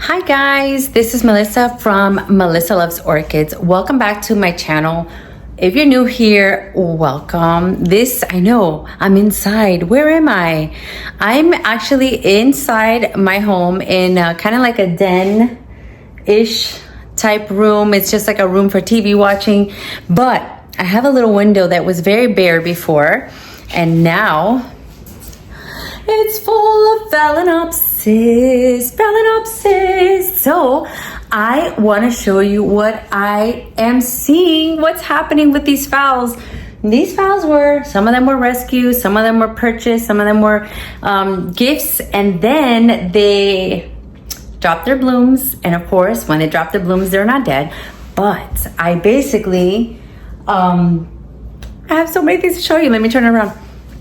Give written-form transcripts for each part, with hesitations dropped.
Hi guys, this is Melissa from Melissa Loves Orchids. Welcome back to my channel. If you're new here, welcome. I know I'm inside. Where am I? I'm actually inside my home in kind of like a den-ish type room. It's just like a room for TV watching, but I have a little window that was very bare before, and now it's full of phalaenopsis. So I want to show you what I am seeing, what's happening with these phals. These phals some of them were rescued, some of them were purchased, some of them were gifts, and then they dropped their blooms. And of course, when they drop their blooms, they're not dead. But I basically, I have so many things to show you. Let me turn it around.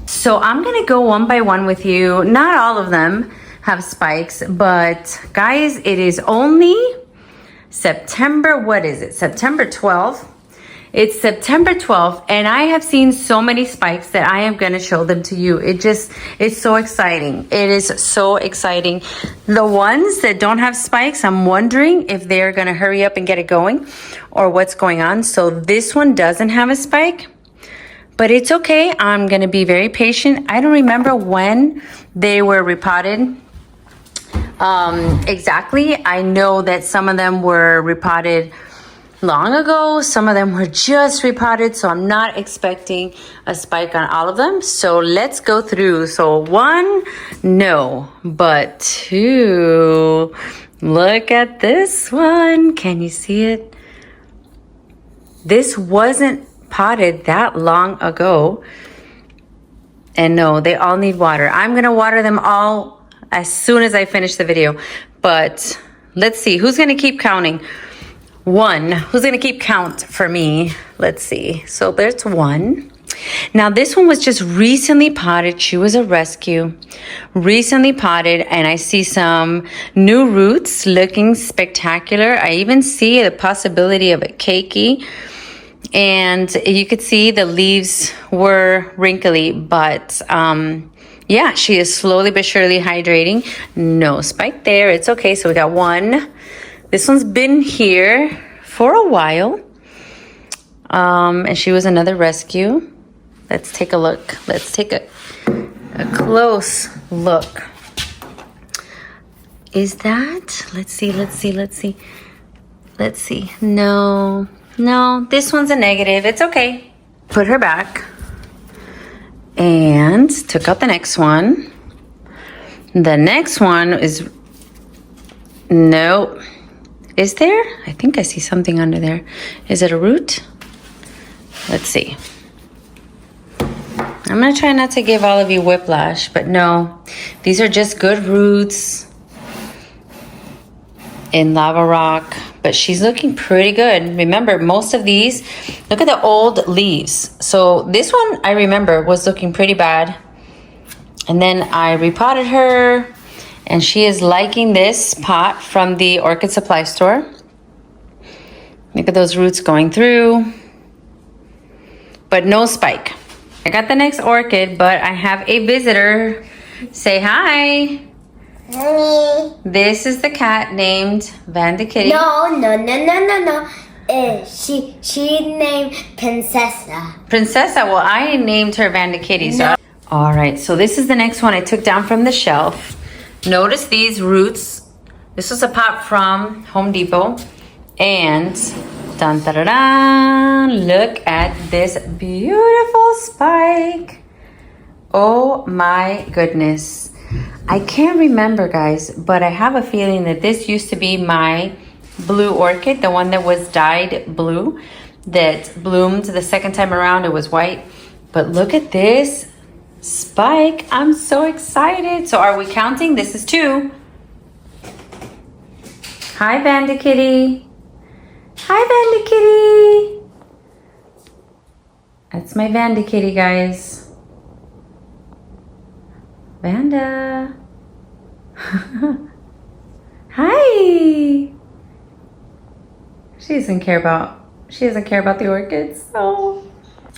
So I'm gonna go one by one with you. Not all of them have spikes, but guys, it is only September, what is it? September 12th. It's September 12th, and I have seen so many spikes that I am gonna show them to you. It's so exciting. It is so exciting. The ones that don't have spikes, I'm wondering if they're gonna hurry up and get it going or what's going on. So this one doesn't have a spike, but it's okay. I'm gonna be very patient. I don't remember when they were repotted exactly. I know that some of them were repotted long ago. Some of them were just repotted, so I'm not expecting a spike on all of them. So let's go through. So one, no, but two, look at this one. Can you see it? This wasn't potted that long ago, and no, they all need water. I'm gonna water them all as soon as I finish the video, but let's see who's gonna keep counting. One, who's gonna keep count for me? Let's see. So there's one. Now this one was just recently potted. She was a rescue, recently potted, and I see some new roots looking spectacular. I even see the possibility of a cakey. And you could see the leaves were wrinkly, but yeah, she is slowly but surely hydrating. No spike there. It's okay. So we got one. This one's been here for a while. And she was another rescue. Let's take a look. Let's take a close look. Is that? Let's see. No, this one's a negative. It's okay. Put her back. And took out the next one. The next one is, no. Is there? I think I see something under there. Is it a root? Let's see. I'm gonna try not to give all of you whiplash, but no. These are just good roots in lava rock. But she's looking pretty good. Remember, most of these, look at the old leaves. So this one, I remember, was looking pretty bad. And then I repotted her, and she is liking this pot from the orchid supply store. Look at those roots going through. But no spike. I got the next orchid, but I have a visitor. Say hi. Mommy. This is the cat named Vanda Kitty. No. She named Princessa. Princessa, well, I named her Vanda Kitty. So. All right, so this is the next one I took down from the shelf. Notice these roots. This was a pot from Home Depot. And dun, da, da, da, look at this beautiful spike. Oh my goodness. I can't remember, guys, but I have a feeling that this used to be my blue orchid, the one that was dyed blue, that bloomed the second time around. It was white. But look at this spike. I'm so excited. So are we counting? This is two. Hi, Vanda Kitty. Hi, Vanda Kitty. That's my Vanda Kitty, guys. Vanda. Hi. She doesn't care about the orchids. Oh.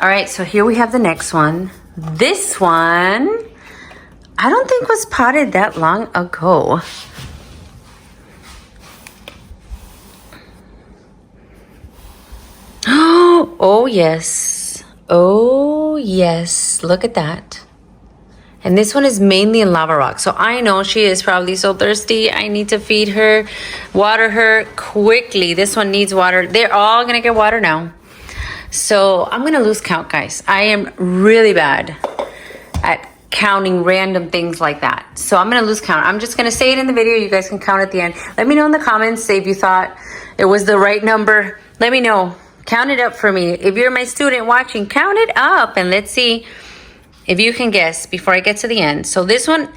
All right, so here we have the next one. This one, I don't think was potted that long ago. oh yes. Oh yes, look at that. And this one is mainly in lava rock. So I know she is probably so thirsty. I need to feed her, water her quickly. This one needs water. They're all gonna get water now. So I'm gonna lose count, guys. I am really bad at counting random things like that. So I'm gonna lose count. I'm just gonna say it in the video. You guys can count at the end. Let me know in the comments if you thought it was the right number. Let me know. Count it up for me. If you're my student watching, count it up and let's see if you can guess before I get to the end. So this one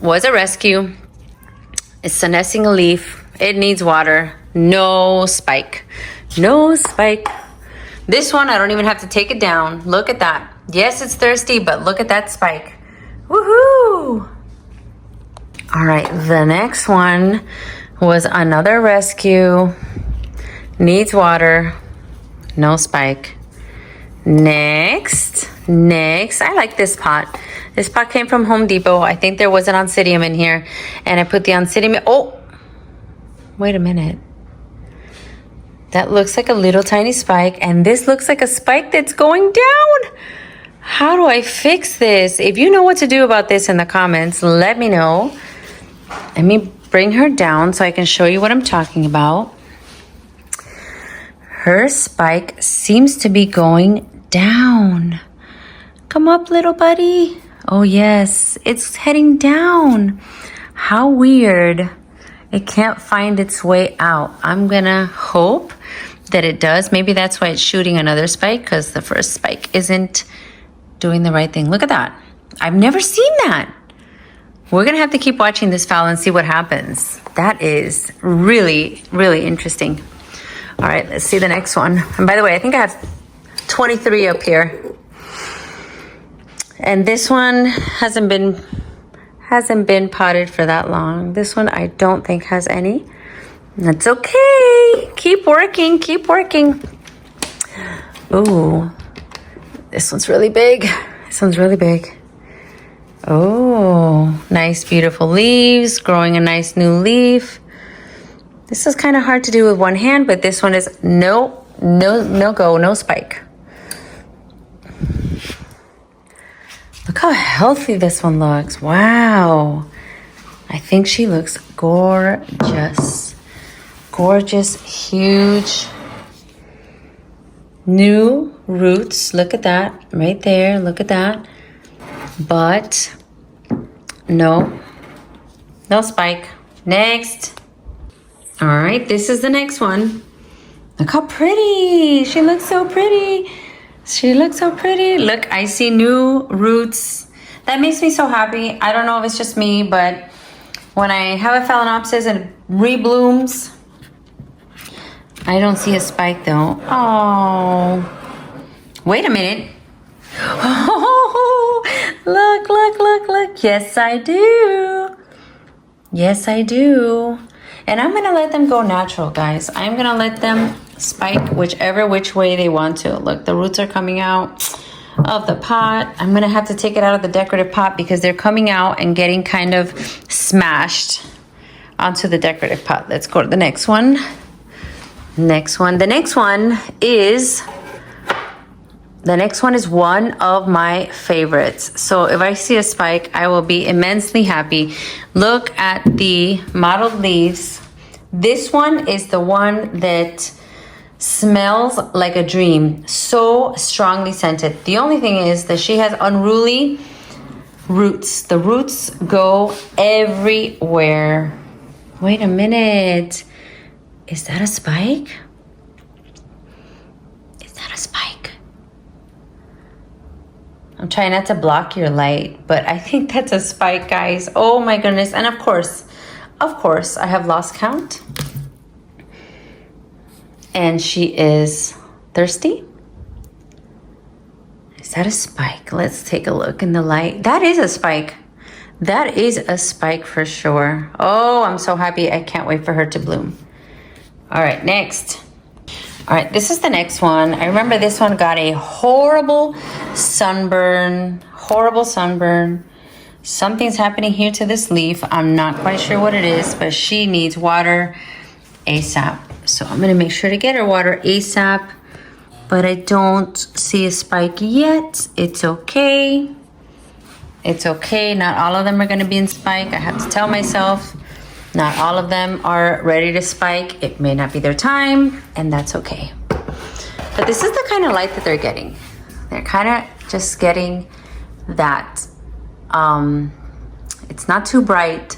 was a rescue. It's senescing a leaf. It needs water. No spike. No spike. This one, I don't even have to take it down. Look at that. Yes, it's thirsty, but look at that spike. Woohoo! All right, the next one was another rescue. Needs water. No spike. Next. I like this pot. This pot came from Home Depot. I think there was an oncidium in here. And I put the oncidium. Oh, wait a minute. That looks like a little tiny spike. And this looks like a spike that's going down. How do I fix this? If you know what to do about this in the comments, let me know. Let me bring her down so I can show you what I'm talking about. Her spike seems to be going down. Come up, little buddy. Oh, yes, it's heading down. How weird. It can't find its way out. I'm gonna hope that it does. Maybe that's why it's shooting another spike, because the first spike isn't doing the right thing. Look at that. I've never seen that. We're gonna have to keep watching this phal and see what happens. That is really, really interesting. All right, let's see the next one. And by the way, I think I have 23 up here. And this one hasn't been potted for that long. This one I don't think has any. That's okay. Keep working, keep working. Ooh, this one's really big. This one's really big. Oh, nice, beautiful leaves, growing a nice new leaf. This is kind of hard to do with one hand, but this one is no spike. Look how healthy this one looks. Wow. I think she looks gorgeous. Gorgeous, huge. New roots. Look at that right there. Look at that. But no spike. Next. All right, this is the next one. Look how pretty. She looks so pretty. She looks so pretty. Look, I see new roots. That makes me so happy. I don't know if it's just me, but when I have a phalaenopsis and it reblooms, I don't see a spike though. Oh, wait a minute. Oh, look. Yes, I do. Yes, I do. And I'm gonna let them go natural, guys. I'm gonna let them spike which way they want to. Look, the roots are coming out of the pot. I'm gonna have to take it out of the decorative pot because they're coming out and getting kind of smashed onto the decorative pot. Let's go to the next one. The next one is one of my favorites. So if I see a spike, I will be immensely happy. Look at the mottled leaves. This one is the one that smells like a dream. So strongly scented. The only thing is that she has unruly roots. The roots go everywhere. Wait a minute. Is that a spike? Is that a spike? I'm trying not to block your light, but I think that's a spike, guys. Oh my goodness. And of course, I have lost count. And she is thirsty. Is that a spike? Let's take a look in the light. That is a spike. That is a spike for sure. Oh, I'm so happy. I can't wait for her to bloom. All right, next. All right, this is the next one. I remember this one got a horrible sunburn. Something's happening here to this leaf. I'm not quite sure what it is, but she needs water ASAP. So I'm gonna make sure to get her water ASAP. but I don't see a spike yet. It's okay. It's okay. Not all of them are going to be in spike. I have to tell myself not all of them are ready to spike. It may not be their time, and that's okay. But this is the kind of light that they're getting. They're kind of just getting that. It's not too bright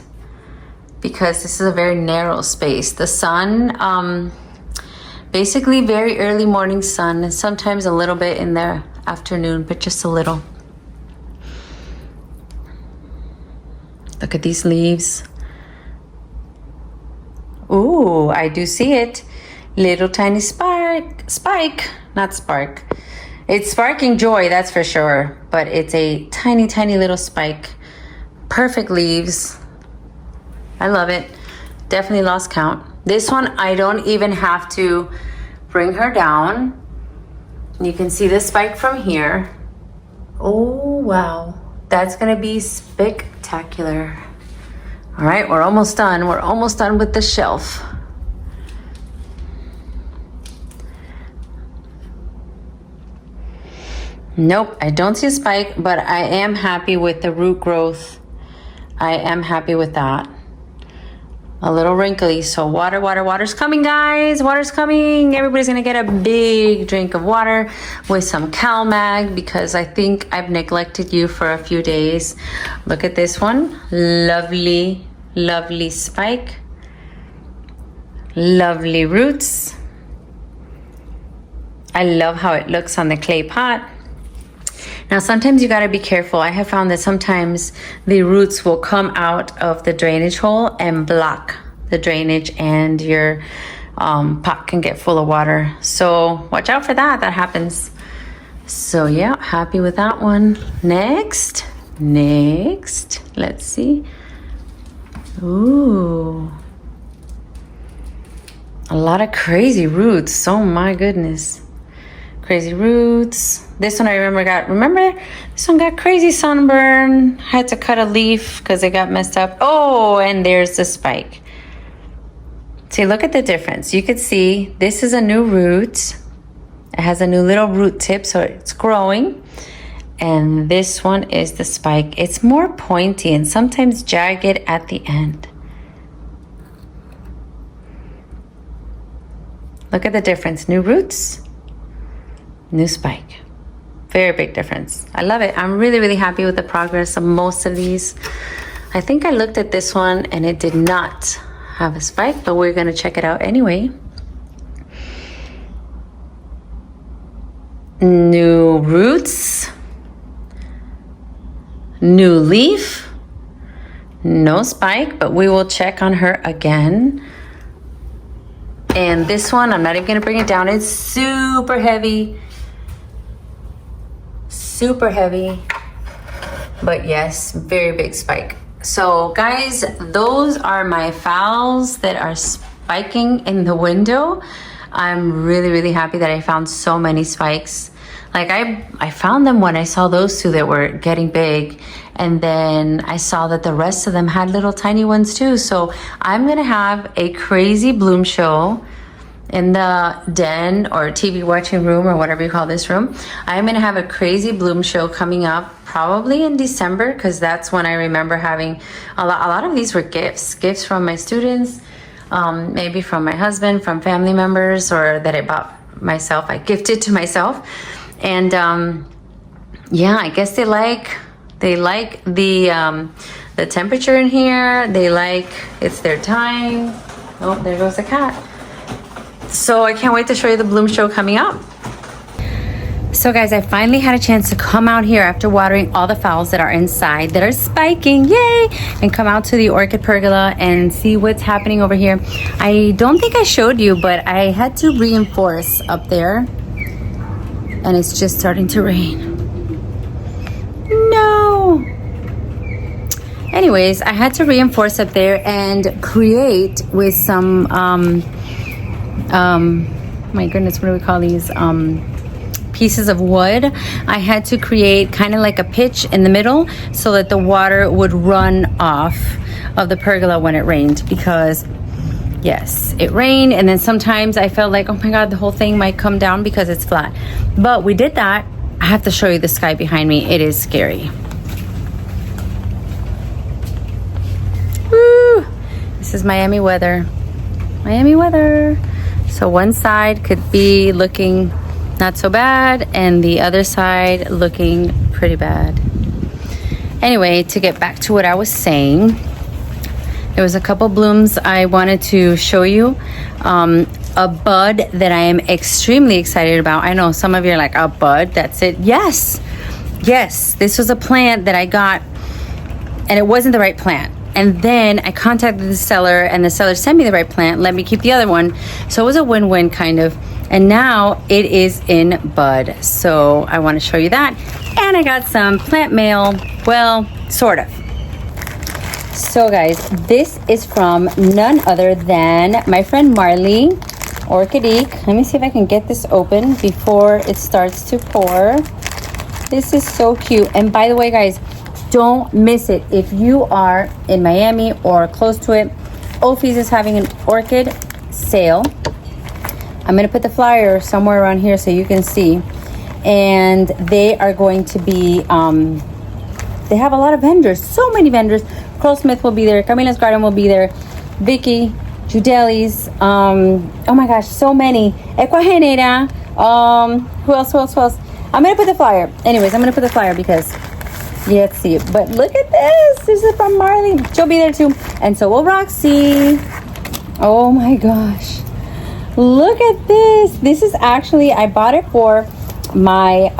because this is a very narrow space. The sun, basically very early morning sun, and sometimes a little bit in the afternoon, but just a little. Look at these leaves. Ooh, I do see it. Little tiny spike, not spark. It's sparking joy, that's for sure. But it's a tiny, tiny little spike. Perfect leaves. I love it. Definitely lost count. This one, I don't even have to bring her down. You can see the spike from here. Oh, wow. That's gonna be spectacular. All right, we're almost done. We're almost done with the shelf. Nope, I don't see a spike, but I am happy with the root growth. I am happy with that. A little wrinkly, so water's coming, guys. Water's coming. Everybody's gonna get a big drink of water with some CalMag because I think I've neglected you for a few days. Look at this one. Lovely, lovely spike. Lovely roots. I love how it looks on the clay pot. Now, sometimes you gotta be careful. I have found that sometimes the roots will come out of the drainage hole and block the drainage and your pot can get full of water. So watch out for that, that happens. So yeah, happy with that one. Next, let's see. Ooh. A lot of crazy roots, oh my goodness. Crazy roots. This one I remember this one got crazy sunburn. Had to cut a leaf because it got messed up. Oh, and there's the spike. See, look at the difference. You could see this is a new root. It has a new little root tip, so it's growing. And this one is the spike. It's more pointy and sometimes jagged at the end. Look at the difference. New roots. New spike. Very big difference. I love it. I'm really, really happy with the progress of most of these. I think I looked at this one and it did not have a spike, but we're gonna check it out anyway. New roots. New leaf. No spike, but we will check on her again. And this one, I'm not even gonna bring it down. It's super heavy. Super heavy, but yes, very big spike. So guys, those are my phals that are spiking in the window. I'm really, really happy that I found so many spikes. Like I found them when I saw those two that were getting big, and then I saw that the rest of them had little tiny ones too. So I'm gonna have a crazy bloom show in the den or TV watching room or whatever you call this room. I'm gonna have a crazy bloom show coming up probably in December because that's when I remember having a lot of these were gifts from my students, maybe from my husband, from family members, or that I bought myself, I gifted to myself. And yeah, I guess they like the temperature in here. They like, it's their time. Oh, there goes the cat. So I can't wait to show you the bloom show coming up. So guys, I finally had a chance to come out here after watering all the phals that are inside that are spiking, yay! And come out to the Orchid Pergola and see what's happening over here. I don't think I showed you, but I had to reinforce up there. And it's just starting to rain. No! Anyways, I had to reinforce up there and create with some my goodness, what do we call these pieces of wood. I had to create kind of like a pitch in the middle so that the water would run off of the pergola when it rained, because Yes, it rained, and then sometimes I felt like, oh my God, the whole thing might come down because it's flat. But we did that. I have to show you the sky behind me. It is scary. Woo! This is Miami weather. Miami weather. So one side could be looking not so bad, and the other side looking pretty bad. Anyway, to get back to what I was saying, there was a couple blooms I wanted to show you. A bud that I am extremely excited about. I know some of you are like, a bud, that's it. Yes, this was a plant that I got, and it wasn't the right plant. And then I contacted the seller, and the seller sent me the right plant, let me keep the other one. So it was a win-win kind of. And now it is in bud. So I want to show you that. And I got some plant mail. Well, sort of. So guys, this is from none other than my friend Marley, Orchidique. Let me see if I can get this open before it starts to pour. This is so cute. And by the way, guys, don't miss it. If you are in Miami or close to it, Ophi's is having an orchid sale. I'm going to put the flyer somewhere around here so you can see. And they are going to be, they have a lot of vendors, so many vendors. Curl Smith will be there, Camila's Garden will be there, Vicky, Judeli's, oh my gosh, so many. Equagenera, who else? I'm going to put the flyer. Anyways, I'm going to put the flyer because let's see it. But look at this. This is from Marley. She'll be there too. And so will Roxy. Oh my gosh. Look at this. This is actually, I bought it for my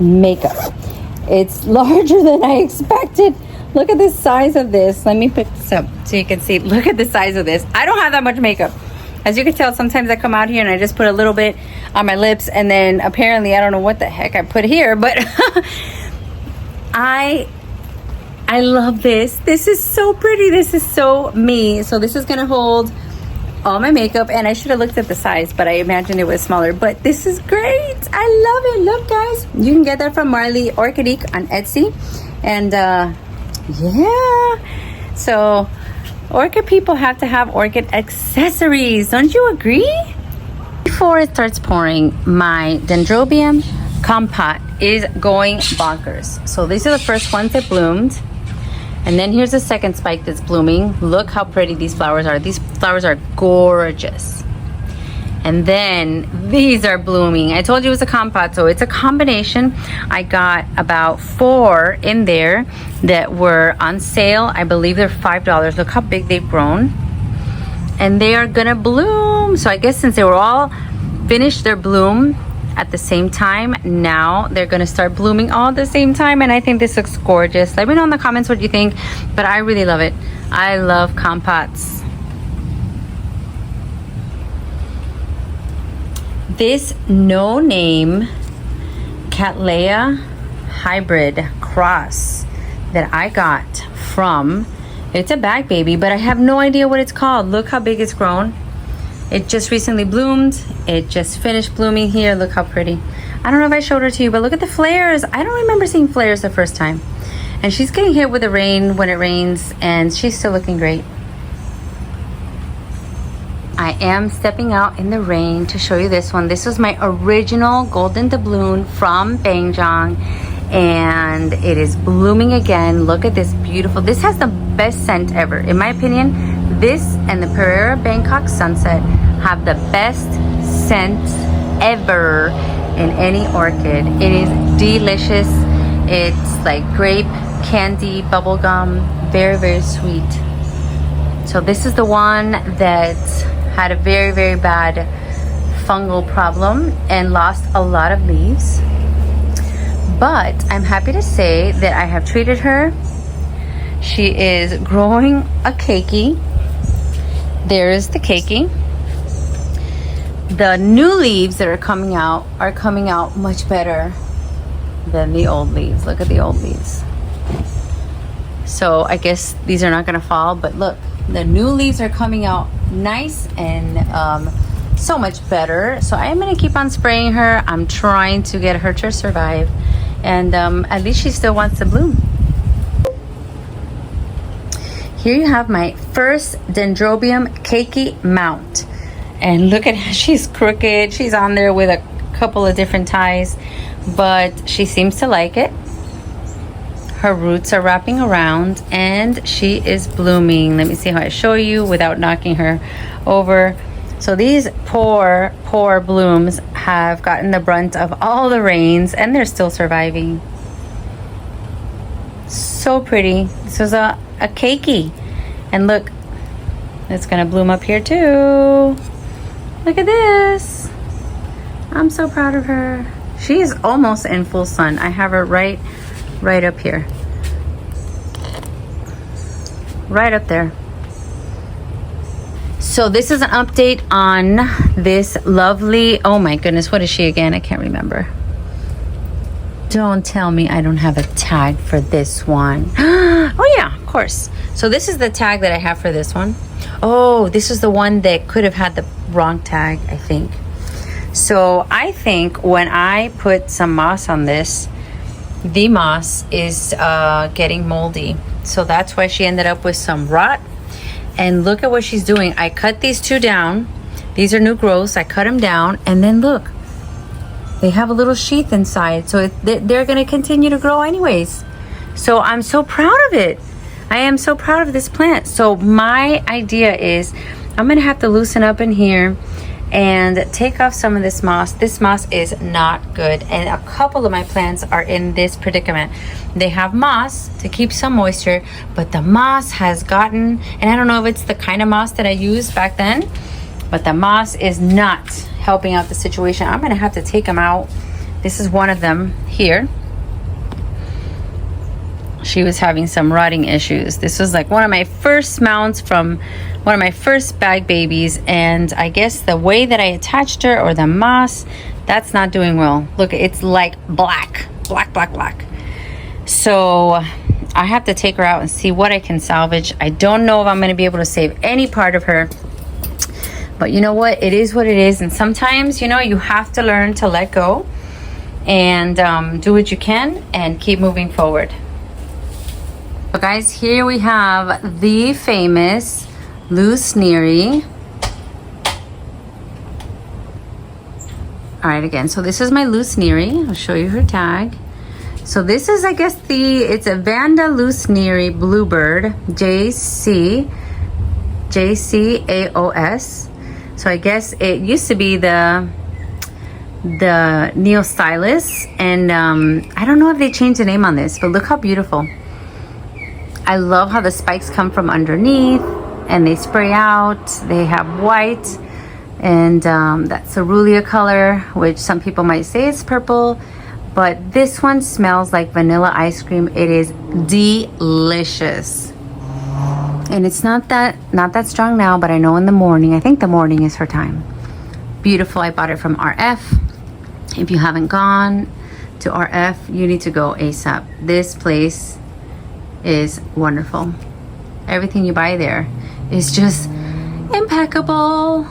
makeup. It's larger than I expected. Look at the size of this. Let me put this up so you can see. Look at the size of this. I don't have that much makeup. As you can tell, sometimes I come out here and I just put a little bit on my lips, and then apparently I don't know what the heck I put here, but I love this. This is so pretty. This is so me. So this is gonna hold all my makeup, and I should have looked at the size, but I imagined it was smaller. But this is great. I love it. Look, guys, you can get that from Marley Orchidique on Etsy, and yeah. So orchid people have to have orchid accessories. Don't you agree? Before it starts pouring, my dendrobium compat is going bonkers. So these are the first ones that bloomed. And then here's the second spike that's blooming. Look how pretty these flowers are. These flowers are gorgeous. And then these are blooming. I told you it was a compat, so it's a combination. I got about 4 in there that were on sale. I believe they're $5. Look how big they've grown. And they are gonna bloom. So I guess since they were all finished their bloom at the same time, now they're gonna start blooming all at the same time, and I think this looks gorgeous. Let me know in the comments what you think, but I really love it. I love compats. This no-name Cattleya hybrid cross that I got from, it's a bag baby, but I have no idea what it's called. Look how big it's grown. It just recently bloomed. It just finished blooming here. Look how pretty. I don't know if I showed her to you, but look at the flares. I don't remember seeing flares the first time. And she's getting hit with the rain when it rains, and she's still looking great. I am stepping out in the rain to show you this one. This was my original golden doubloon from Bangjong, and it is blooming again. Look at this beautiful. This has the best scent ever. In my opinion, this and the Pereira Bangkok Sunset have the best scent ever in any orchid. It is delicious. It's like grape, candy, bubblegum, very, very sweet. So this is the one that had a very, very bad fungal problem and lost a lot of leaves. But I'm happy to say that I have treated her. She is growing a keiki. There's the keiki. The new leaves that are coming out much better than the old leaves. Look at the old leaves. So I guess these are not gonna fall, but look, the new leaves are coming out nice and so much better. So I am gonna keep on spraying her. I'm trying to get her to survive, and at least she still wants to bloom. here you have my first Dendrobium cakey mount. And look at how she's crooked. She's on there with a couple of different ties, but she seems to like it. Her roots are wrapping around and she is blooming. Let me see how I show you without knocking her over. So these poor blooms have gotten the brunt of all the rains and they're still surviving. So pretty. This is a cakey. And look, it's gonna bloom up here too. Look at this. I'm so proud of her. She is almost in full sun. I have her right up here. Right up there. So this is an update on this lovely, oh my goodness, what is she again? I can't remember. Don't tell me I don't have a tag for this one. Oh yeah, of course. So this is the tag that I have for this one. Oh, this is the one that could have had the wrong tag, I think. So I think when I put some moss on this, the moss is getting moldy. So that's why she ended up with some rot. And look at what she's doing. I cut these two down. These are new growths. I cut them down and then look. They have a little sheath inside. So they're going to continue to grow anyways. So I'm so proud of it. I am so proud of this plant. So my idea is I'm going to have to loosen up in here and take off some of this moss. This moss is not good. And a couple of my plants are in this predicament. They have moss to keep some moisture, but the moss has gotten, and I don't know if it's the kind of moss that I used back then, but the moss is not helping out the situation. I'm gonna have to take them out. This is one of them here. She was having some rotting issues. This was like one of my first mounts from one of my first bag babies, and I guess the way that I attached her, or the moss, that's not doing well. Look, it's like black. So I have to take her out and see what I can salvage. I don't know if I'm going to be able to save any part of her, but you know what? It is what it is. And sometimes, you know, you have to learn to let go and do what you can and keep moving forward. So guys, here we have the famous loose Neary. All right, again, so this is my loose Neary. I'll show you her tag. So this is, I guess, it's a Vanda loose Neary bluebird, JCAOS. So I guess it used to be the Neostylus, and I don't know if they changed the name on this, but look how beautiful. I love how the spikes come from underneath and they spray out. They have white and that cerulean color, which some people might say is purple, but this one smells like vanilla ice cream. It is delicious. And it's not that strong now, but I know in the morning, I think the morning is her time. Beautiful. I bought it from RF. If you haven't gone to RF, you need to go ASAP. This place is wonderful. Everything you buy there is just impeccable.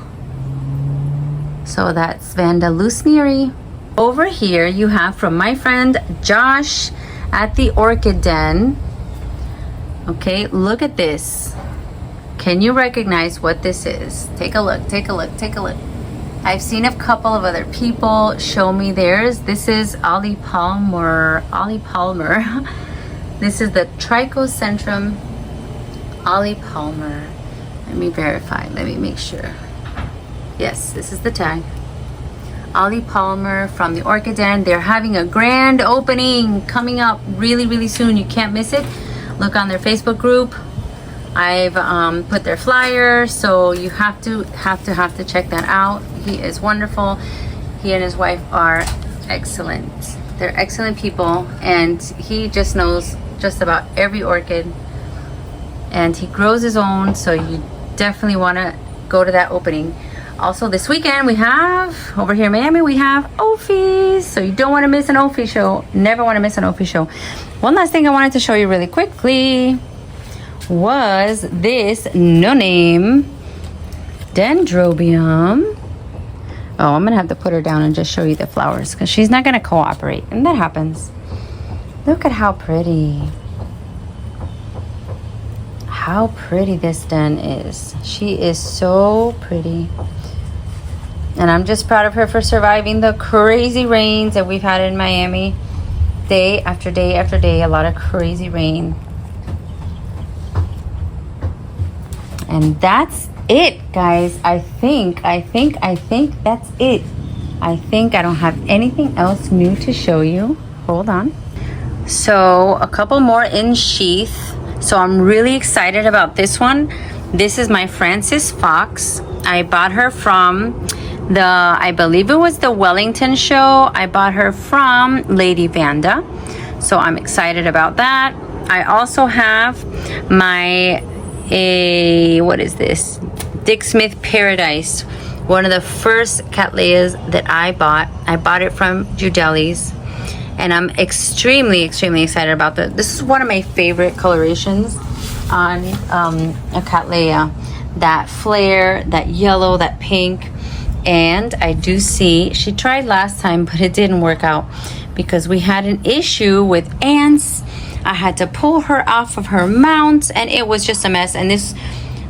So that's Vanda loose Neary. Over here you have from my friend Josh at the Orchid Den. Okay, look at this. Can you recognize what this is? Take a look. I've seen a couple of other people show me theirs. This is Ollie Palmer. This is the Trichocentrum Ollie Palmer. Let me verify. Let me make sure. Yes, this is the tag. Ollie Palmer from the Orchid Den. They're having a grand opening coming up really soon. You can't miss it. Look on their Facebook group. I've put their flyer, so you have to check that out. He is wonderful. He and his wife are excellent. They're excellent people, and he just knows just about every orchid, and he grows his own, so you definitely want to go to that opening. Also this weekend we have, over here in Miami, we have Ophies, so you don't want to miss an Ophie show. Never want to miss an Ophie show. One last thing I wanted to show you really quickly was this no-name Dendrobium. Oh, I'm gonna have to put her down and just show you the flowers because she's not gonna cooperate, and that happens. Look at how pretty. how pretty this den is. She is so pretty. And I'm just proud of her for surviving the crazy rains that we've had in Miami. Day after day after day, a lot of crazy rain. And that's it, guys. I think that's it. I think I don't have anything else new to show you. Hold on. So a couple more in sheath. So I'm really excited about this one. This is my Francis Fox. I bought her from I believe it was the Wellington show. I bought her from Lady Vanda. So I'm excited about that. I also have my, what is this? Dick Smith Paradise. One of the first Cattleyas that I bought. I bought it from Judeli's. And I'm extremely, extremely excited about that. This is one of my favorite colorations on a Cattleya. That flare, that yellow, that pink. And I do see, she tried last time, but it didn't work out because we had an issue with ants. I had to pull her off of her mount and it was just a mess. And this,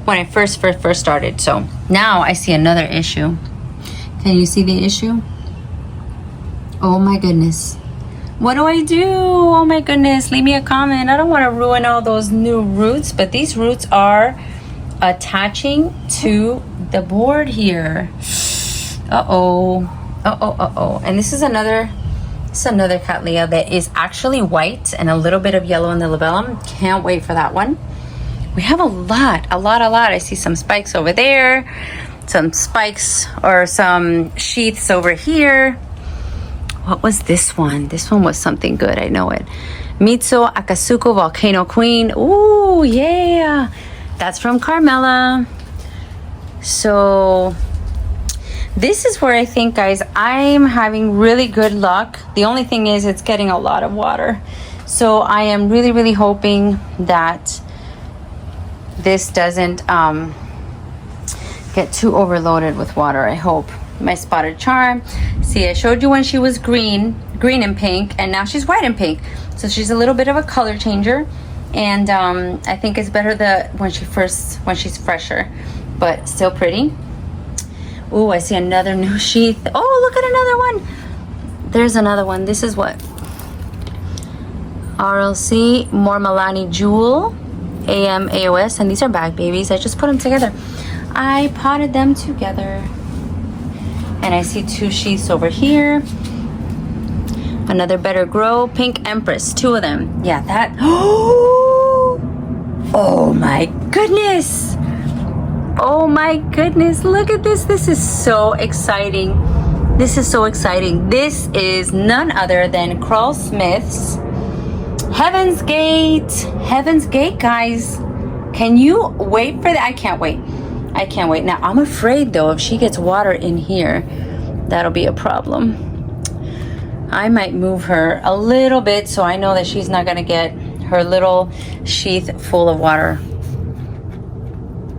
when I first started. So now I see another issue. Can you see the issue? Oh my goodness. What do I do? Oh my goodness, leave me a comment. I don't want to ruin all those new roots, but these roots are attaching to the board here. And this is another Cattleya that is actually white and a little bit of yellow in the labellum. Can't wait for that one. We have a lot. I see some spikes over there, some spikes or some sheaths over here. What was this one? This one was something good, I know it. Mitsu Akatsuko Volcano Queen. Ooh, yeah. That's from Carmela. So this is where I think, guys, I'm having really good luck. The only thing is it's getting a lot of water. So I am really, really hoping that this doesn't get too overloaded with water, I hope. My spotted charm. See, I showed you when she was green and pink, and now she's white and pink. So she's a little bit of a color changer. And I think it's better when she's fresher, but still pretty. Ooh, I see another new sheath. Oh, look at another one. There's another one. This is what? RLC Mormalani Jewel AM AOS, and these are bag babies. I just put them together. I potted them together. And I see two sheaths over here. Another Better Grow Pink Empress, two of them. Yeah, that. Oh my goodness. Oh my goodness, look at this. This is so exciting. This is so exciting. This is none other than Carl Smith's Heaven's Gate. Heaven's Gate, guys. Can you wait for that? I can't wait. I can't wait. Now, I'm afraid, though, if she gets water in here, that'll be a problem. I might move her a little bit so I know that she's not going to get her little sheath full of water.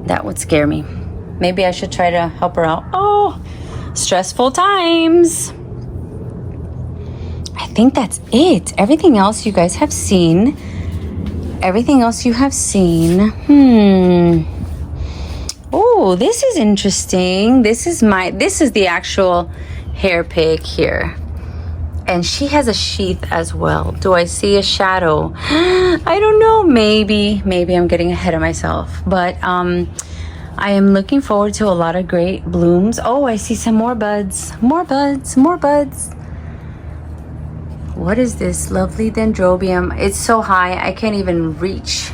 That would scare me. Maybe I should try to help her out. Oh, stressful times. I think that's it. Everything else you guys have seen. Everything else you have seen. Oh, this is interesting. This is the actual hair pig here. And she has a sheath as well. Do I see a shadow? I don't know. Maybe I'm getting ahead of myself. But I am looking forward to a lot of great blooms. Oh, I see some more buds. More buds. What is this? Lovely dendrobium. It's so high, I can't even reach.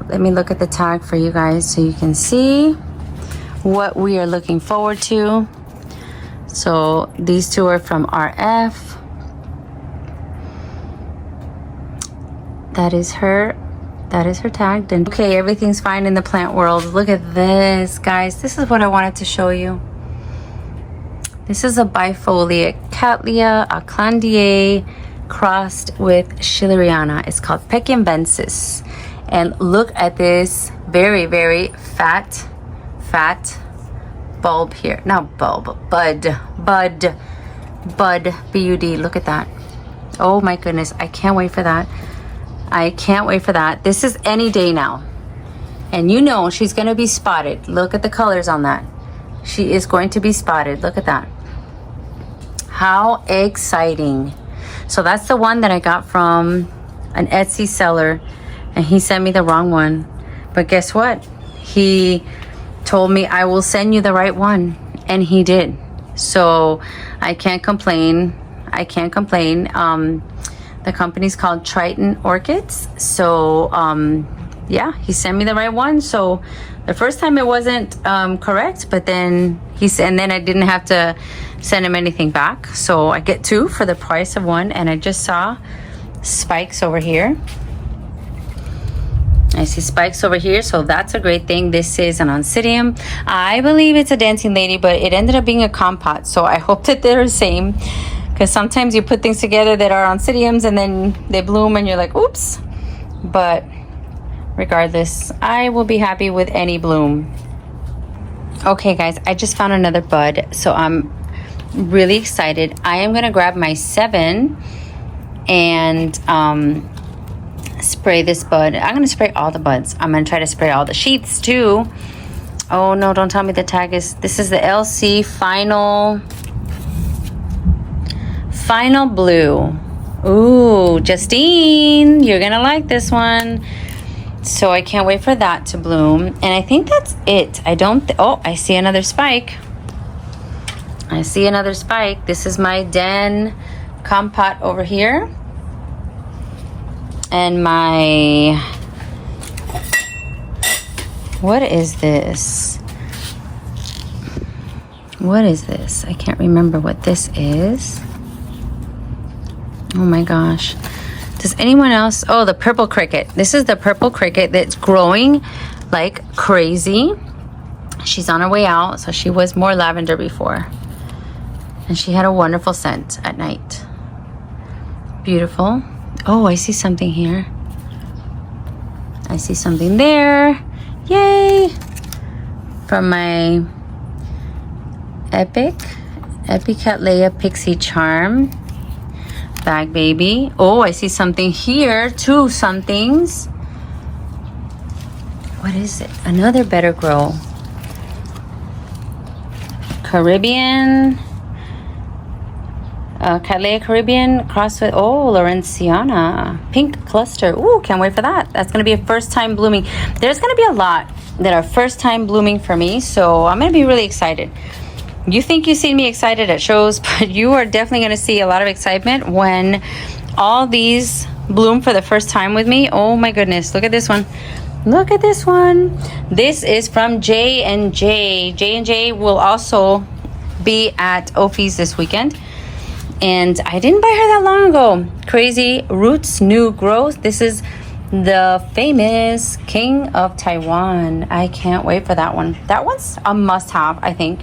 Let me look at the tag for you guys so you can see what we are looking forward to. So these two are from RF. That is her tag. And okay, everything's fine in the plant world. Look at this, guys. This is what I wanted to show you. This is a bifoliate Cattleya Aclandier crossed with Schilleriana. It's called Pekinvensis. And look at this very, very fat bulb here. Not bulb, bud, B-U-D. Look at that. Oh my goodness. I can't wait for that. This is any day now. And you know she's going to be spotted. Look at the colors on that. She is going to be spotted. Look at that. How exciting. So that's the one that I got from an Etsy seller, and he sent me the wrong one. But guess what? He told me I will send you the right one, and he did. So I can't complain. I can't complain. The company's called Triton Orchids. So yeah, he sent me the right one. So the first time it wasn't correct, but then he said, and then I didn't have to send him anything back. So I get 2 for the price of 1. And I just saw spikes over here. I see spikes over here, so that's a great thing. This is an oncidium. I believe it's a dancing lady, but it ended up being a compote. So I hope that they're the same, because sometimes you put things together that are oncidiums and then they bloom and you're like, oops. But regardless, I will be happy with any bloom. Okay guys, I just found another bud, so I'm really excited. I am gonna grab my 7 and spray this bud. I'm gonna spray all the buds. I'm gonna try to spray all the sheaths too. Oh no, don't tell me the tag is, this is the LC Final Blue. Ooh, Justine, you're gonna like this one. So I can't wait for that to bloom. And I think that's it. I don't, oh, I see another spike. I see another spike. This is my Den compote over here. And my, what is this? What is this? I can't remember what this is. Oh my gosh. Does anyone else? Oh, the purple cricket. This is the purple cricket that's growing like crazy. She's on her way out. So she was more lavender before. And she had a wonderful scent at night. Beautiful. Oh, I see something here. I see something there. Yay! From my Epic Cattleya Pixie Charm bag baby. Oh, I see something here. 2 somethings. What is it? Another Better Grow. Caribbean. Cattleya Caribbean crossed with, oh, Lawrenciana. Pink cluster. Ooh, can't wait for that. That's going to be a first time blooming. There's going to be a lot that are first time blooming for me. So I'm going to be really excited. You think you see me excited at shows, but you are definitely going to see a lot of excitement when all these bloom for the first time with me. Oh my goodness. Look at this one. Look at this one. This is from J&J. J&J will also be at Ophi's this weekend. And I didn't buy her that long ago. Crazy Roots New Growth. This is the famous King of Taiwan. I can't wait for that one. That one's a must-have, I think,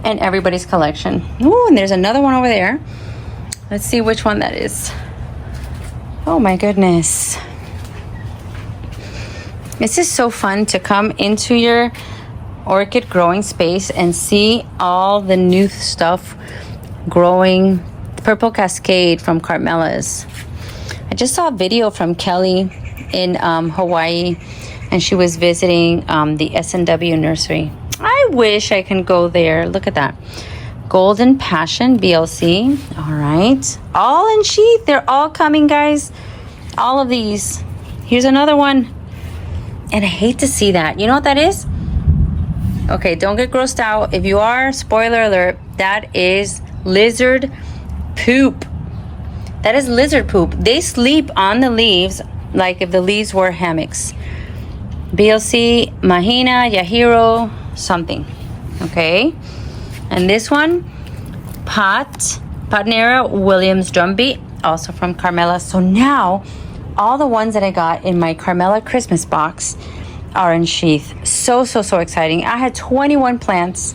in everybody's collection. Ooh, and there's another one over there. Let's see which one that is. Oh my goodness. This is so fun to come into your orchid growing space and see all the new stuff growing. Purple Cascade from Carmela's. I just saw a video from Kelly in Hawaii, and she was visiting the S&W nursery. I wish I can go there. Look at that. Golden Passion BLC. All right. All in sheath. They're all coming, guys. All of these. Here's another one. And I hate to see that. You know what that is? Okay, don't get grossed out. If you are, spoiler alert, that is lizard poop. That is lizard poop. They sleep on the leaves like if the leaves were hammocks. BLC, Mahina, Yahiro, something. Okay. And this one, Patnera Williams Drumbeat, also from Carmela. So now all the ones that I got in my Carmela Christmas box are in sheath. So exciting. I had 21 plants.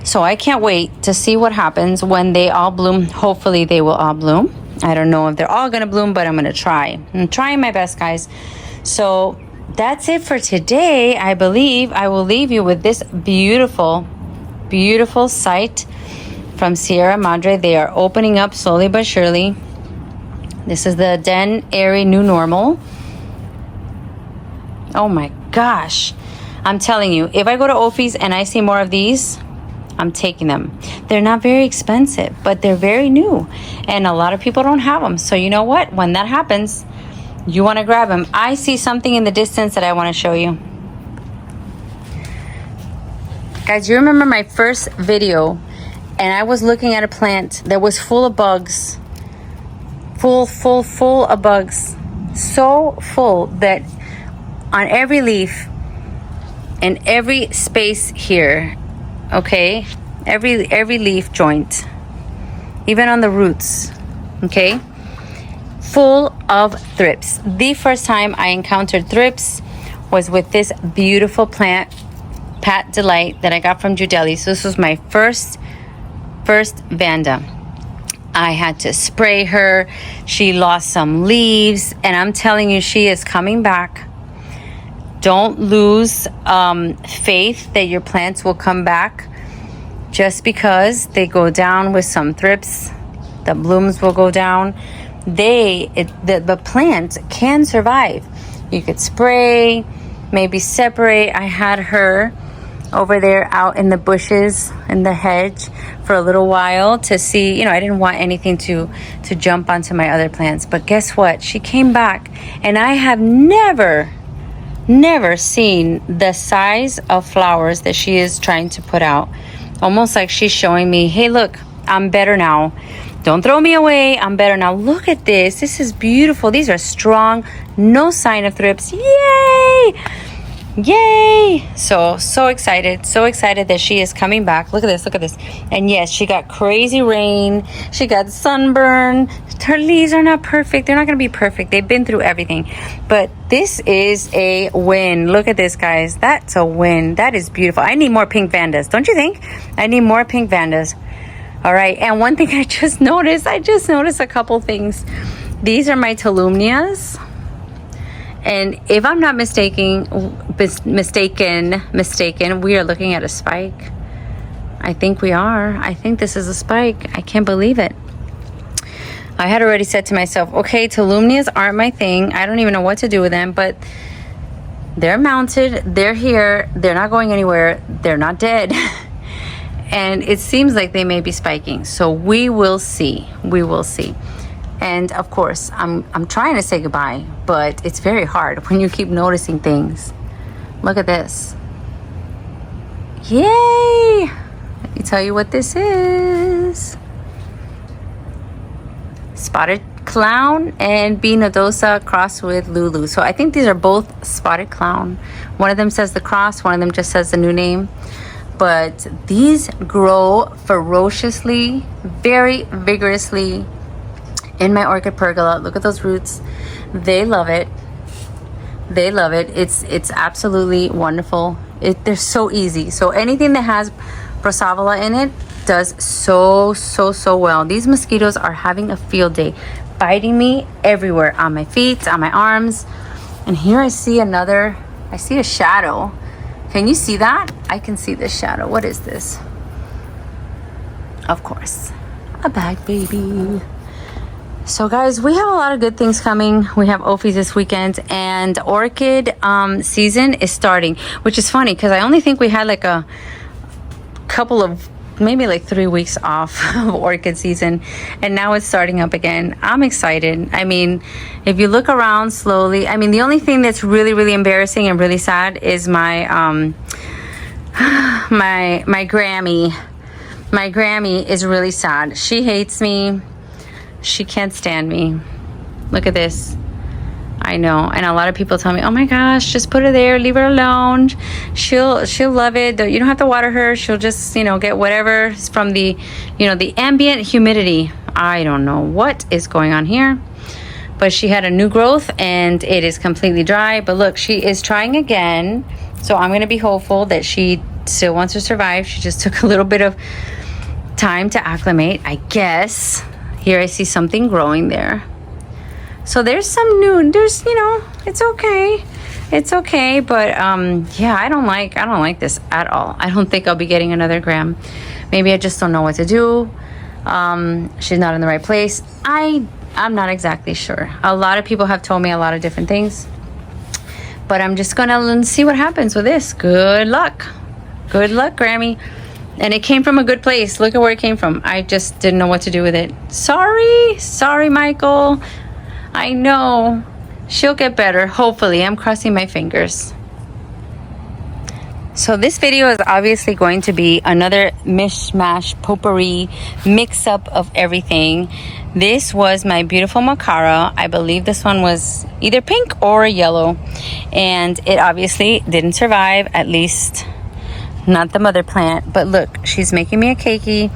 So I can't wait to see what happens when they all bloom. Hopefully they will all bloom. I don't know if they're all going to bloom, but I'm going to try. I'm trying my best, guys. So that's it for today. I believe I will leave you with this beautiful, beautiful site from Sierra Madre. They are opening up slowly but surely. This is the Den Airy New Normal. Oh my gosh. I'm telling you, if I go to Ophi's and I see more of these, I'm taking them. They're not very expensive, but they're very new. And a lot of people don't have them. So you know what? When that happens, you want to grab them. I see something in the distance that I want to show you. Guys, you remember my first video and I was looking at a plant that was full of bugs. Full of bugs. So full that on every leaf and every space here, okay, every leaf joint, even on the roots, okay, full of thrips. The first time I encountered thrips was with this beautiful plant, Pat Delight, that I got from Judelli. So this was my first Vanda. I had to spray her. She lost some leaves, and I'm telling you, she is coming back. Don't lose faith that your plants will come back. Just because they go down with some thrips, the blooms will go down. The plant can survive. You could spray, maybe separate. I had her over there out in the bushes in the hedge for a little while to see, you know, I didn't want anything to jump onto my other plants. But guess what? She came back, and I have never seen the size of flowers that she is trying to put out. Almost like she's showing me, hey, look, I'm better now. Don't throw me away. I'm better now. Look at this. This is beautiful. These are strong. No sign of thrips. Yay! Yay! So excited. So excited that she is coming back. Look at this. Look at this. And yes, she got crazy rain. She got sunburn. Her leaves are not perfect. They're not going to be perfect. They've been through everything. But this is a win. Look at this, guys. That's a win. That is beautiful. I need more pink Vandas. Don't you think? I need more pink Vandas. All right. And one thing I just noticed a couple things. These are my Tolumnias. And if I'm not mistaken, we are looking at a spike. I think we are. I think this is a spike. I can't believe it. I had already said to myself, okay, Tolumnias aren't my thing. I don't even know what to do with them, but they're mounted. They're here. They're not going anywhere. They're not dead. And it seems like they may be spiking. So we will see. We will see. And of course, I'm trying to say goodbye, but it's very hard when you keep noticing things. Look at this. Yay! Let me tell you what this is. Spotted Clown and B. nodosa crossed with Lulu. So I think these are both Spotted Clown. One of them says the cross, one of them just says the new name. But these grow ferociously, very vigorously in my orchid pergola. Look at those roots. They love it. They love it. It's absolutely wonderful. They're so easy. So anything that has Prosovola in it does so well. These mosquitoes are having a field day, biting me everywhere, on my feet, on my arms. And here I see a shadow. Can you see that? I can see this shadow. What is this? Of course, a bag baby. So guys, we have a lot of good things coming. We have Ophi's this weekend, and orchid season is starting, which is funny because I only think we had like a couple of, maybe like 3 weeks off of orchid season, and now it's starting up again. I'm excited. I mean, if you look around slowly, I mean, the only thing that's really embarrassing and really sad is my my Grammy. My Grammy is really sad. She hates me. She can't stand me. Look at this. I know. And a lot of people tell me, oh my gosh, just put her there, leave her alone. She'll love it. You don't have to water her. She'll just, get whatever from the, the ambient humidity. I don't know what is going on here. But she had a new growth and it is completely dry. But look, she is trying again. So I'm going to be hopeful that she still wants to survive. She just took a little bit of time to acclimate, I guess. Here I see something growing there. So there's some new, it's okay. It's okay, but yeah, I don't like this at all. I don't think I'll be getting another gram. Maybe I just don't know what to do. She's not in the right place. I'm not exactly sure. A lot of people have told me a lot of different things. But I'm just gonna see what happens with this. Good luck. Good luck, Grammy. And it came from a good place. Look at where it came from. I just didn't know what to do with it. Sorry, Michael. I know. She'll get better. Hopefully, I'm crossing my fingers. So this video is obviously going to be another mishmash potpourri mix up of everything. This was my beautiful macara. I believe this one was either pink or yellow, and it obviously didn't survive, at least not the mother plant. But look, she's making me a keiki,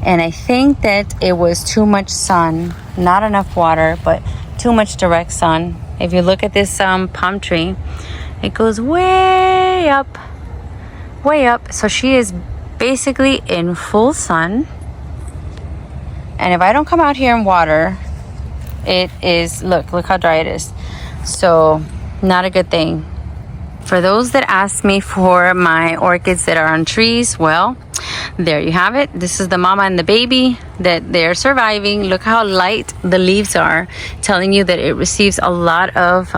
and I think that it was too much sun, not enough water, but too much direct sun. If you look at this palm tree, it goes way up, so she is basically in full sun. And if I don't come out here and water, it is, look how dry it is. So not a good thing. For those that ask me for my orchids that are on trees, well, there you have it. This is the mama and the baby that they're surviving. Look how light the leaves are, telling you that it receives a lot of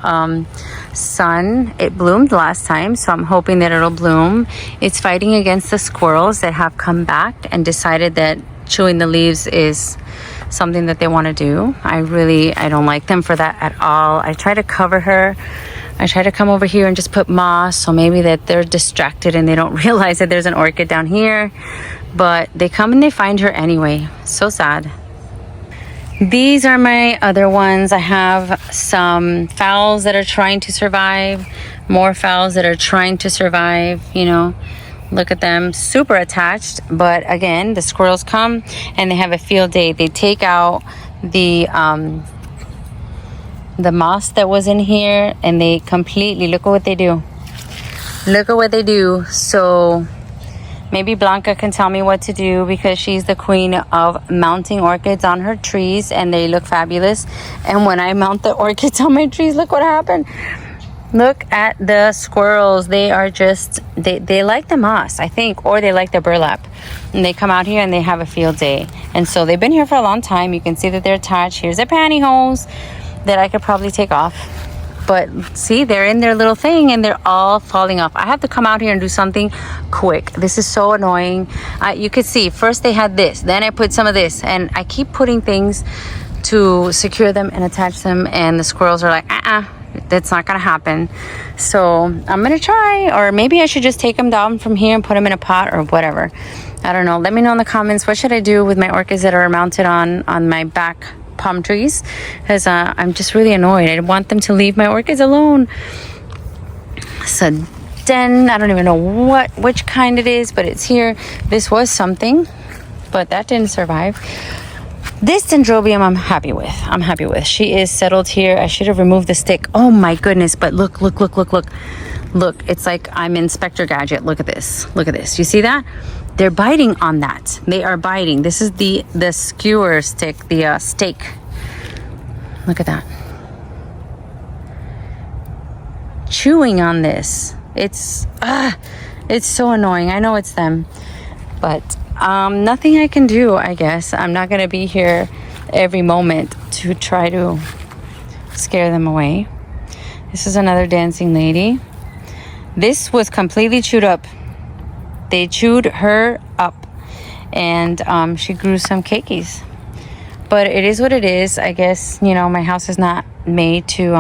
sun. It bloomed last time, so I'm hoping that it'll bloom. It's fighting against the squirrels that have come back and decided that chewing the leaves is something that they want to do. I don't like them for that at all. I try to cover her. I try to come over here and just put moss, so maybe that they're distracted and they don't realize that there's an orchid down here. But they come and they find her anyway. So sad. These are my other ones. I have some phals that are trying to survive, more phals that are trying to survive, you know. Look at them, super attached. But again, the squirrels come and they have a field day. They take out the moss that was in here, and they completely, look at what they do. Look at what they do. So maybe Blanca can tell me what to do, because she's the queen of mounting orchids on her trees, and they look fabulous. And when I mount the orchids on my trees, look what happened. Look at the squirrels. They are just, they like the moss, I think, or they like the burlap. And they come out here and they have a field day. And so they've been here for a long time. You can see that they're attached. Here's their pantyhose that I could probably take off. But see, they're in their little thing and they're all falling off. I have to come out here and do something quick. This is so annoying. You could see, first they had this, then I put some of this, and I keep putting things to secure them and attach them, and the squirrels are like, that's not gonna happen. So I'm gonna try, or maybe I should just take them down from here and put them in a pot or whatever. I don't know. Let me know in the comments, what should I do with my orchids that are mounted on my back palm trees, because I'm just really annoyed. I want them to leave my orchids alone. So then I don't even know which kind it is, but it's here. This was something, but that didn't survive. This dendrobium I'm happy with. She is settled here. I should have removed the stick. Oh my goodness, but look. Look, it's like I'm Inspector Gadget. Look at this. You see that? They're biting on that. They are biting. This is the skewer stick, the stake. Look at that. Chewing on this. It's so annoying. I know it's them, but nothing I can do, I guess. I'm not going to be here every moment to try to scare them away. This is another dancing lady. This was completely chewed up. They chewed her up, and she grew some keikis. But it is what it is. I guess, you know, my house is not made to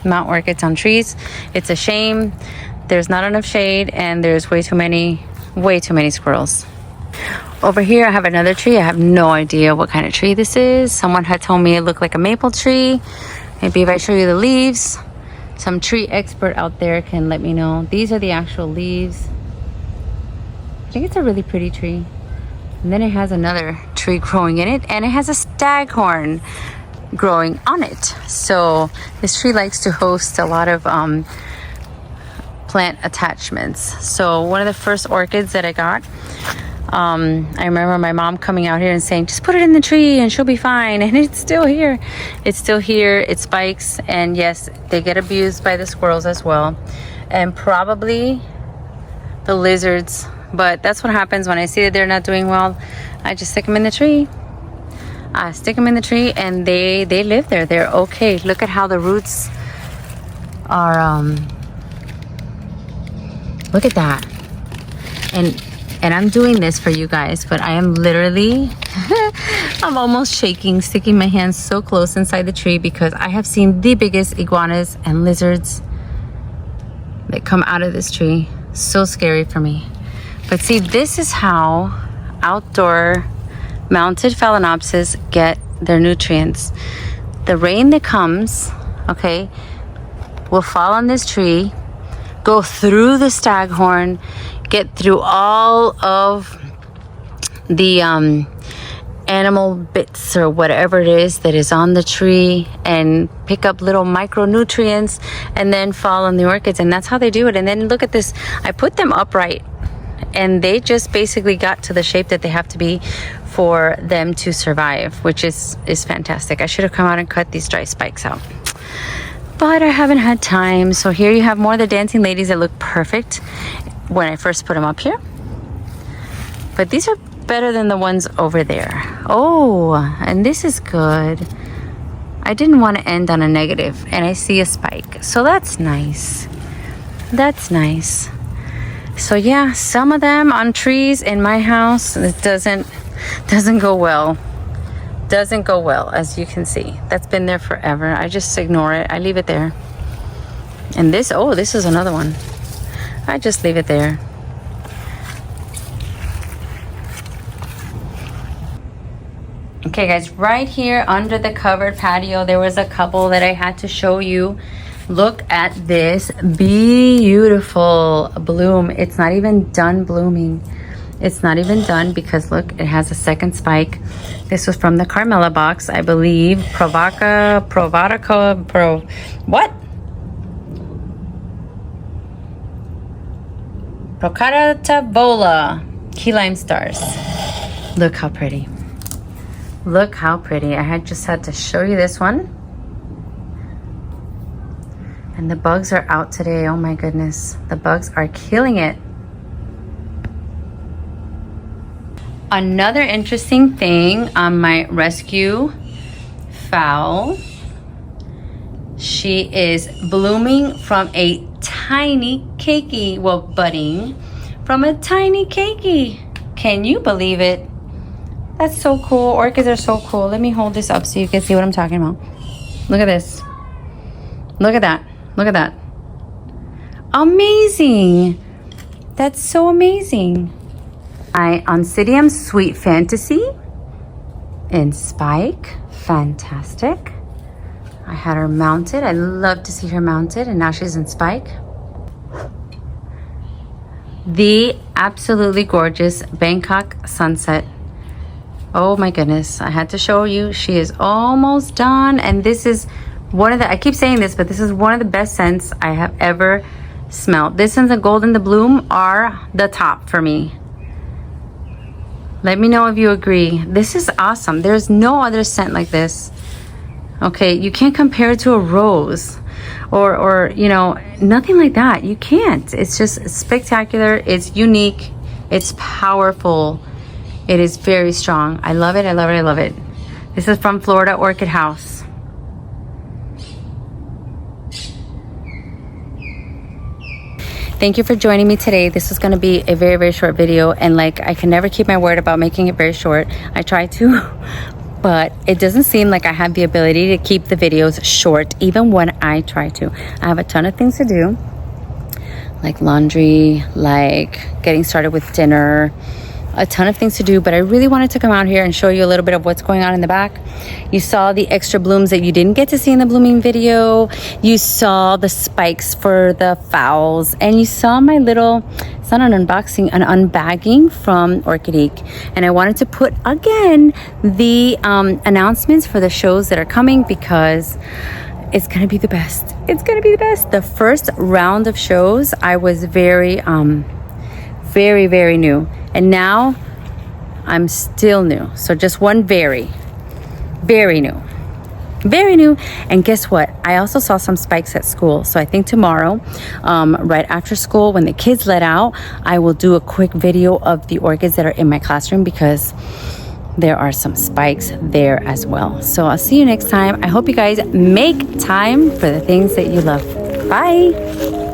mount orchids on trees. It's a shame. There's not enough shade, and there's way too many squirrels. Over here I have another tree. I have no idea what kind of tree this is. Someone had told me it looked like a maple tree. Maybe if I show you the leaves, some tree expert out there can let me know. These are the actual leaves. I think it's a really pretty tree. And then it has another tree growing in it, and it has a staghorn growing on it. So this tree likes to host a lot of plant attachments. So one of the first orchids that I got, I remember my mom coming out here and saying, just put it in the tree and she'll be fine. And it's still here. It spikes, and yes, they get abused by the squirrels as well, and probably the lizards. But that's what happens when I see that they're not doing well. I just stick them in the tree. And they live there. They're okay. Look at how the roots are Look at that. And I'm doing this for you guys, but I am literally, I'm almost shaking, sticking my hands so close inside the tree because I have seen the biggest iguanas and lizards that come out of this tree. So scary for me. But see, this is how outdoor mounted phalaenopsis get their nutrients. The rain that comes, okay, will fall on this tree, go through the staghorn, get through all of the animal bits or whatever it is that is on the tree and pick up little micronutrients and then fall on the orchids. And that's how they do it. And then look at this. I put them upright and they just basically got to the shape that they have to be for them to survive, which is fantastic. I should have come out and cut these dry spikes out, but I haven't had time. So here you have more of the dancing ladies that look perfect when I first put them up here. But these are better than the ones over there. Oh, and this is good. I didn't want to end on a negative, and I see a spike. So that's nice. That's nice. So yeah, some of them on trees in my house, it doesn't go well. Doesn't go well, as you can see. That's been there forever. I just ignore it. I leave it there. And this, oh, this is another one. I just leave it there. Okay guys, right here under the covered patio, there was a couple that I had to show you. Look at this beautiful bloom. It's not even done blooming. It's not even done because look, it has a second spike. This was from the Carmela box, I believe. Pergola, key lime stars. Look how pretty. Look how pretty. I just had to show you this one. And the bugs are out today. Oh my goodness. The bugs are killing it. Another interesting thing on my rescue phal, she is blooming from a tiny keiki, well, budding from a tiny keiki. Can you believe it? That's so cool. Orchids are so cool. Let me hold this up so you can see what I'm talking about. Look at this. Look at that. Look at that. Amazing. That's so amazing. My Oncidium Sweet Fantasy in spike. Fantastic. I had her mounted. I love to see her mounted, and now she's in spike. The absolutely gorgeous Bangkok Sunset. Oh my goodness, I had to show you. She is almost done, and this is one of the, I keep saying this, but this is one of the best scents I have ever smelled. This and the Gold in the Bloom are the top for me. Let me know if you agree. This is awesome. There's no other scent like this. Okay, you can't compare it to a rose or you know, nothing like that. You can't. It's just spectacular. It's unique. It's powerful. It is very strong. I love it. I love it. I love it. This is from Florida Orchid House. Thank you for joining me today. This is going to be a very, very short video, and like, I can never keep my word about making it very short. I try to, but it doesn't seem like I have the ability to keep the videos short, even when I try to. I have a ton of things to do, like laundry, like getting started with dinner, a ton of things to do, but I really wanted to come out here and show you a little bit of what's going on in the back. You saw the extra blooms that you didn't get to see in the blooming video. You saw the spikes for the phals, and you saw my little, it's not an unboxing, an unbagging from Orchidique. And I wanted to put again the announcements for the shows that are coming, because it's gonna be the best. It's gonna be the best. The first round of shows, I was very new, and now I'm still new. So just one very new. And guess what? I also saw some spikes at school. So I think tomorrow, right after school, when the kids let out, I will do a quick video of the orchids that are in my classroom, because there are some spikes there as well. So I'll see you next time. I hope you guys make time for the things that you love. Bye.